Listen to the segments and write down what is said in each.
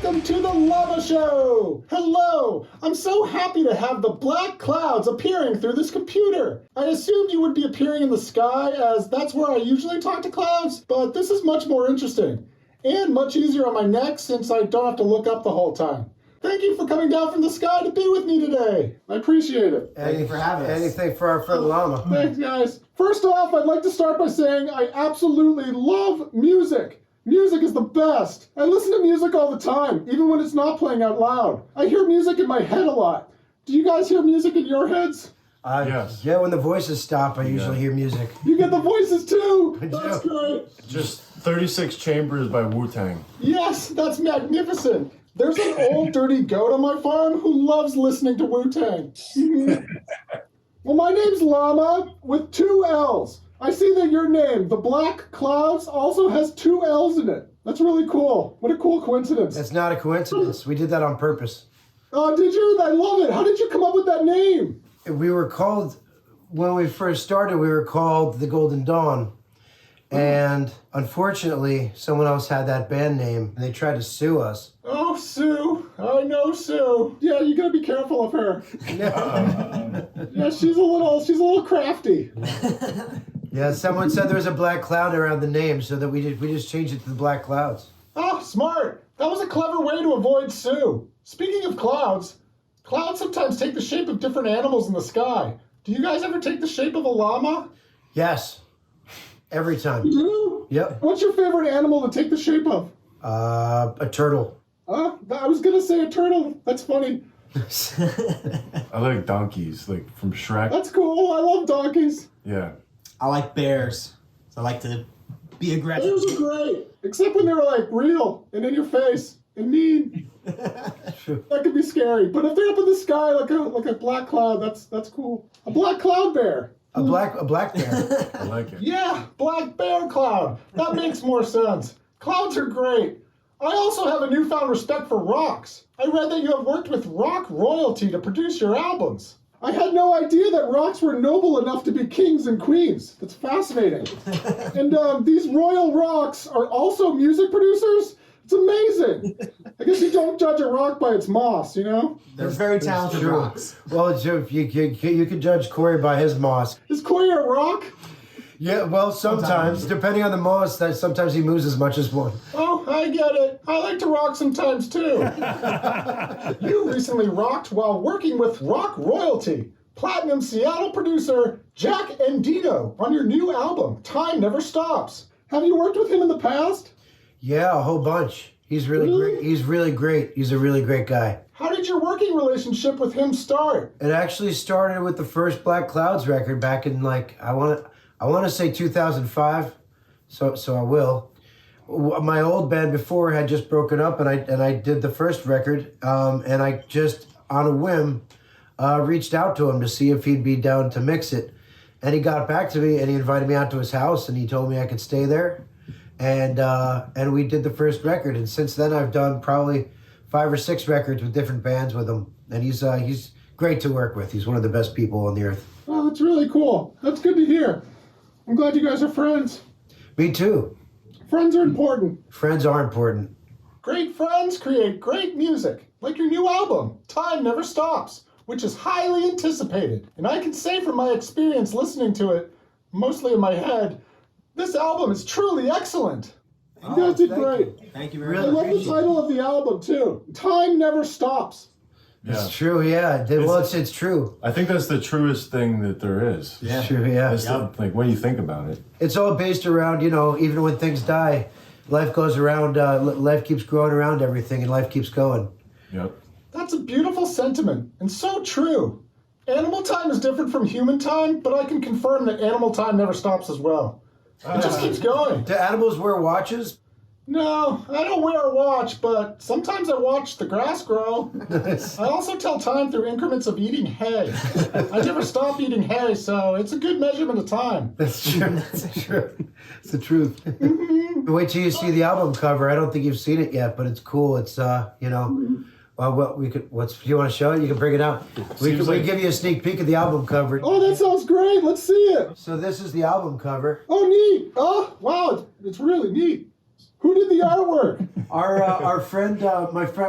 welcome to the Llama Show! Hello! I'm so happy to have the black clouds appearing through this computer. I assumed you would be appearing in the sky, as that's where I usually talk to clouds, but this is much more interesting. And much easier on my neck since I don't have to look up the whole time. Thank you for coming down from the sky to be with me today. I appreciate it. Thank you for having us. Anything for our friend Llama. Thanks, guys. First off, I'd like to start by saying I absolutely love music. Music is the best. I listen to music all the time, even when it's not playing out loud. I hear music in my head a lot. Do you guys hear music in your heads? Yes. Yeah, when the voices stop, I usually hear music. You get the voices too. I do. That's great. Just 36 Chambers by Wu-Tang. Yes, that's magnificent. There's an old dirty goat on my farm who loves listening to Wu-Tang. Well, my name's Llama with 2 L's. I see that your name, the Black Clouds, also has 2 L's in it. That's really cool. What a cool coincidence. That's not a coincidence. We did that on purpose. Oh, did you? I love it. How did you come up with that name? We were called, when we first started, we were called the Golden Dawn. And unfortunately, someone else had that band name, and they tried to sue us. Oh, Sue. I know Sue. Yeah, you gotta be careful of her. Yeah, she's a little crafty. Yeah, someone said there was a black cloud around the name, so that we just changed it to the Black Clouds. Oh, smart. That was a clever way to avoid Sue. Speaking of clouds, clouds sometimes take the shape of different animals in the sky. Do you guys ever take the shape of a llama? Yes. Every time. You do? Yep. What's your favorite animal to take the shape of? A turtle. I was gonna say a turtle. That's funny. I like donkeys, like from Shrek. That's cool. I love donkeys. Yeah. I like bears. So I like to be aggressive. Bears are great. Except when they were like real and in your face and mean. That could be scary. But if they're up in the sky like a black cloud, that's cool. A black cloud bear. A black bear. I like it. Yeah, black bear cloud. That makes more sense. Clouds are great. I also have a newfound respect for rocks. I read that you have worked with rock royalty to produce your albums. I had no idea that rocks were noble enough to be kings and queens. That's fascinating. And these royal rocks are also music producers? It's amazing. I guess you don't judge a rock by its moss, you know? They're very talented True. rocks. Well, you could judge Corey by his moss. Is Corey a rock? Yeah, well, sometimes, depending on the moss, that sometimes he moves as much as one. Oh, I get it. I like to rock sometimes too. You recently rocked while working with rock royalty. Platinum Seattle producer Jack Endino on your new album, Time Never Stops. Have you worked with him in the past? Yeah, a whole bunch. He's really great. He's really great. He's a really great guy. How did your working relationship with him start? It actually started with the first Black Clouds record back in I want to say 2005. So I will. My old band before had just broken up, and I did the first record, and I just on a whim reached out to him to see if he'd be down to mix it, and he got back to me and he invited me out to his house and he told me I could stay there. And we did the first record, and since then I've done probably 5 or 6 records with different bands with him, and he's great to work with. He's one of the best people on the earth. Oh, that's really cool. That's good to hear. I'm glad you guys are friends. Me too. Friends are important. Friends are important. Great friends create great music, like your new album, Time Never Stops, which is highly anticipated. And I can say from my experience listening to it, mostly in my head, this album is truly excellent. You guys did great. Thank you very I much. love the title of the album, too. Time Never Stops. Yeah. It's true, yeah. Well, it's true. I think that's the truest thing that there is. Yeah. It's true, yeah. It's like when you think about it. It's all based around, even when things die, life goes around, life keeps growing around everything, and life keeps going. Yep. That's a beautiful sentiment, and so true. Animal time is different from human time, but I can confirm that animal time never stops as well. It just keeps going. Do animals wear watches? No, I don't wear a watch, but sometimes I watch the grass grow. I also tell time through increments of eating hay. I never stop eating hay, so it's a good measurement of time. That's true. That's true. It's the truth. Wait till you see the album cover. I don't think you've seen it yet, but it's cool. It's well, we could. Do you want to show it? You can bring it out. We can give you a sneak peek of the album cover. Oh, that sounds great. Let's see it. So this is the album cover. Oh, neat. Oh, wow. It's really neat. Who did the artwork?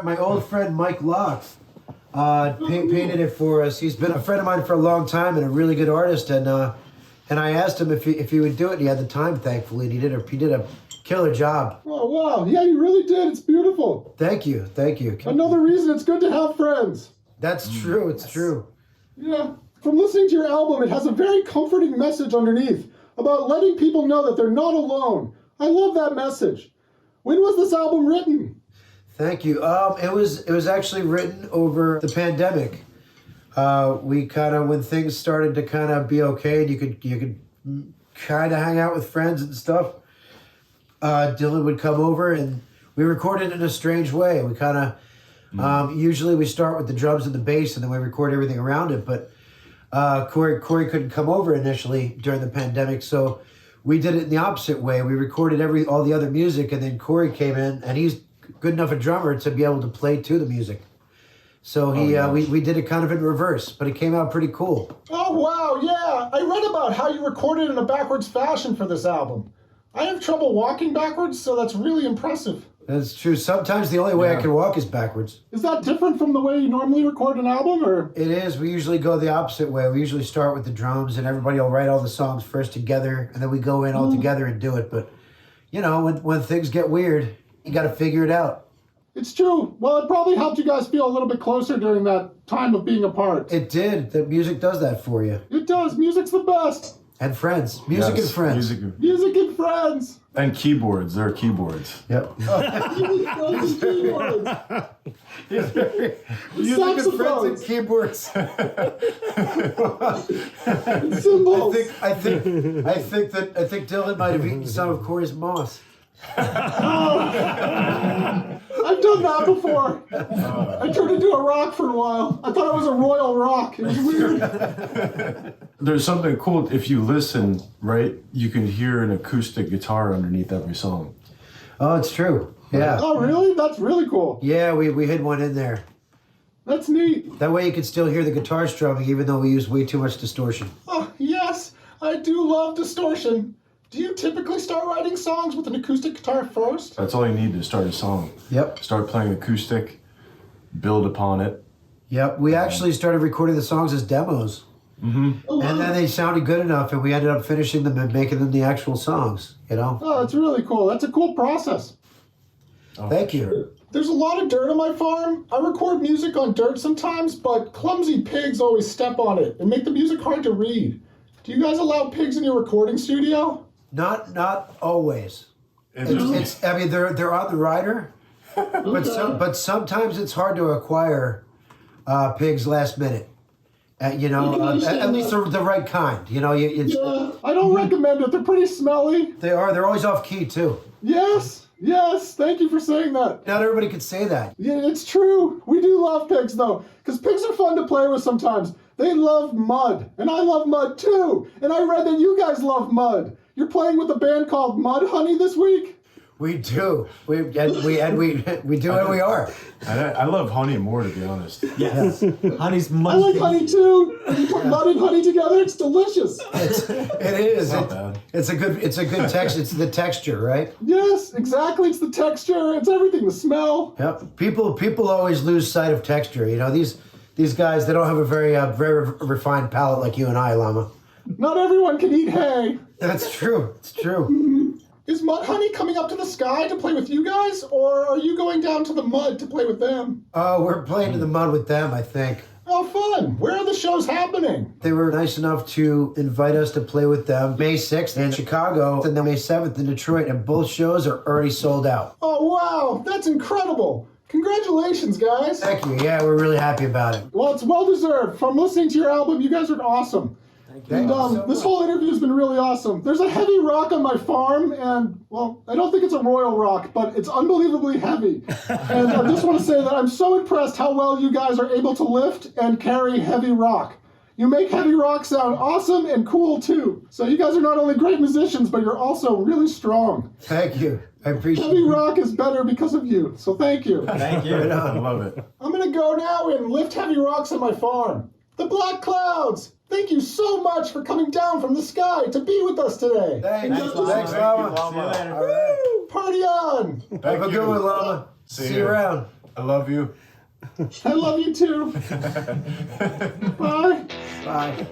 My old friend Mike Locke, painted it for us. He's been a friend of mine for a long time and a really good artist. And I asked him if he would do it. And he had the time, thankfully. And he did a killer job. Oh, wow. Yeah, you really did. It's beautiful. Thank you. Another reason it's good to have friends. That's true. It's true. Yeah. From listening to your album, it has a very comforting message underneath about letting people know that they're not alone. I love that message. When was this album written? Thank you. It was actually written over the pandemic. We kind of, when things started to kind of be okay, and you could kind of hang out with friends and stuff. Dylan would come over and we recorded in a strange way. We kind of usually we start with the drums and the bass and then we record everything around it. But Corey couldn't come over initially during the pandemic, so we did it in the opposite way. We recorded all the other music, and then Corey came in, and he's good enough a drummer to be able to play to the music. So we did it kind of in reverse, but it came out pretty cool. Oh, wow, yeah. I read about how you recorded in a backwards fashion for this album. I have trouble walking backwards, so that's really impressive. That's true. Sometimes the only way I can walk is backwards. Is that different from the way you normally record an album, or? It is. We usually go the opposite way. We usually start with the drums, and everybody will write all the songs first together, and then we go in all together and do it. But, you know, when things get weird, you got to figure it out. It's true. Well, it probably helped you guys feel a little bit closer during that time of being apart. It did. The music does that for you. It does. Music's the best. And friends. Music and friends. Music and friends. And keyboards. There are keyboards. Yep. Music and keyboards. Music and friends and keyboards. Symbols. I think Dylan might have eaten some of Corey's moss. I've done that before. I turned into a rock for a while. I thought I was a royal rock. It was weird. There's something cool. If you listen, right, you can hear an acoustic guitar underneath every song. Oh, it's true. Yeah. Oh, really? That's really cool. Yeah, we hid one in there. That's neat. That way you can still hear the guitar strumming even though we use way too much distortion. Oh, yes. I do love distortion. Do you typically start writing songs with an acoustic guitar first? That's all you need to start a song. Yep. Start playing acoustic, build upon it. Yep. We actually started recording the songs as demos. Mm-hmm. Oh, wow. And then they sounded good enough and we ended up finishing them and making them the actual songs, you know? Oh, that's really cool. That's a cool process. Oh, Thank you. There's a lot of dirt on my farm. I record music on dirt sometimes, but clumsy pigs always step on it and make the music hard to read. Do you guys allow pigs in your recording studio? Not always. I mean, they're on the rider, but sometimes it's hard to acquire pigs last minute. You know, at least the right kind. You know, yeah, I don't recommend it. They're pretty smelly. They are. They're always off key too. Yes. Thank you for saying that. Not everybody can say that. Yeah, it's true. We do love pigs though, because pigs are fun to play with sometimes. They love mud, and I love mud too. And I read that you guys love mud. You're playing with a band called Mudhoney this week? We do. We do, and we are. I love honey more, to be honest. Yes. Honey's much. I like honey too. When you put mud and honey together, it's delicious. It is. Not bad. It's a good texture. It's the texture, right? Yes, exactly. It's the texture. It's everything. The smell. Yep. People always lose sight of texture. You know, these guys, they don't have a very refined palate like you and I, Llama. Not everyone can eat hay. That's true. It's true. Is Mudhoney coming up to the sky to play with you guys, or are you going down to the mud to play with them? We're playing in the mud with them, I think. Oh, fun. Where are the shows happening? They were nice enough to invite us to play with them May 6th in Chicago and then May 7th in Detroit, and both shows are already sold out. Oh, wow. That's incredible. Congratulations, guys. Thank you. Yeah, we're really happy about it. Well, it's well-deserved. From listening to your album, you guys are awesome. Thank you. And this whole interview has been really awesome. There's a heavy rock on my farm, and, well, I don't think it's a royal rock, but it's unbelievably heavy. And I just want to say that I'm so impressed how well you guys are able to lift and carry heavy rock. You make heavy rock sound awesome and cool, too. So you guys are not only great musicians, but you're also really strong. Thank you. I appreciate Heavy it. rock is better because of you, so thank you. Thank you. Right I on. love it. I'm going to go now and lift heavy rocks on my farm. The black clouds! Thank you so much for coming down from the sky to be with us today. Thanks, Thanks, Llama. Llama. See you later. All right. Party on! Have a good one, Llama. See See you ya. around. I love you. I love you too. Bye. Bye.